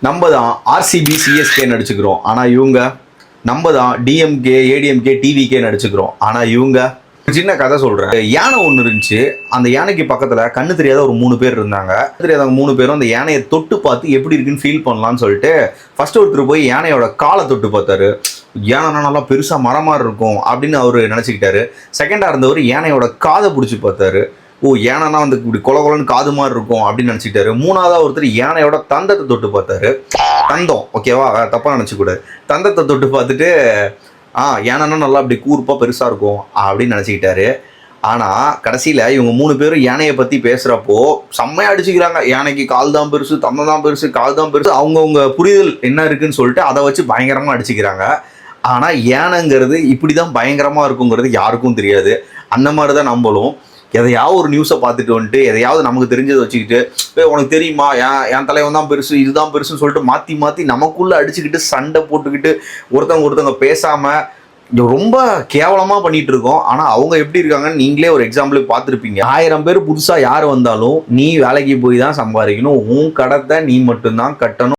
நம்ம தான் RCB CSK நடிச்சுக்கிறோம், ஆனால் இவங்க நம்ம தான் டிஎம்கே ஏடிஎம்கே டிவிகே நடிச்சுக்கிறோம், ஆனால் இவங்க. சின்ன கதை சொல்கிறேன். யானை ஒன்று இருந்துச்சு. அந்த யானைக்கு பக்கத்தில் கண்ணு தெரியாத ஒரு 3 பேர் இருந்தாங்க. தெரியாதவங்க 3 பேரும் அந்த யானையை தொட்டு பார்த்து எப்படி இருக்குன்னு ஃபீல் பண்ணலான்னு சொல்லிட்டு ஃபர்ஸ்ட் ஒருத்தர் போய் யானையோட காலை தொட்டு பார்த்தாரு. யானைனா நல்லா பெருசாக மரமாக இருக்கும் அப்படின்னு அவர் நினச்சிக்கிட்டாரு. செகண்டாக இருந்தவர் யானையோட காதை பிடிச்சி பார்த்தாரு. ஓ, யானைனா வந்து இப்படி கொல கொலன்னு காது மாதிரி இருக்கும் அப்படின்னு நினச்சிக்கிட்டாரு. மூணாவதாக ஒருத்தர் யானையோட தந்தத்தை தொட்டு பார்த்தாரு. தந்தம் ஓகேவா, தப்பாக நினச்சிக்கூடாது. தந்தத்தை தொட்டு பார்த்துட்டு யானைன்னா நல்லா அப்படி கூர்ப்பாக பெருசாக இருக்கும் அப்படின்னு நினச்சிக்கிட்டாரு. ஆனால் கடைசியில் இவங்க 3 பேரும் யானையை பற்றி பேசுகிறப்போ செம்மையாக அடிச்சுக்கிறாங்க. யானைக்கு கால் தான் பெருசு, தந்தம் தான் பெருசு, கால் தான் பெருசு, அவங்கவுங்க புரிதல் என்ன இருக்குன்னு சொல்லிட்டு அதை வச்சு பயங்கரமாக அடிச்சுக்கிறாங்க. ஆனால் யானைங்கிறது இப்படி தான் பயங்கரமாக இருக்குங்கிறது யாருக்கும் தெரியாது. அந்த மாதிரி தான் நம்மளும் எதையாவது ஒரு நியூஸை பார்த்துட்டு வந்துட்டு எதையாவது நமக்கு தெரிஞ்சதை வச்சுக்கிட்டு உனக்கு தெரியுமா என் தலைவன் தான் பெருசு, இதுதான் பெருசுன்னு சொல்லிட்டு மாற்றி மாற்றி நமக்குள்ளே அடிச்சுக்கிட்டு சண்டை போட்டுக்கிட்டு ஒருத்தவங்க பேசாமல் ரொம்ப கேவலமாக பண்ணிட்டு இருக்கோம். ஆனால் அவங்க எப்படி இருக்காங்கன்னு நீங்களே ஒரு எக்ஸாம்பிளுக்கு பார்த்துருப்பீங்க. 1000 பேர் புதுசாக யார் வந்தாலும் நீ வேலைக்கு போய் தான் சம்பாதிக்கணும், உன் கடத்தை நீ மட்டும்தான் கட்டணும்.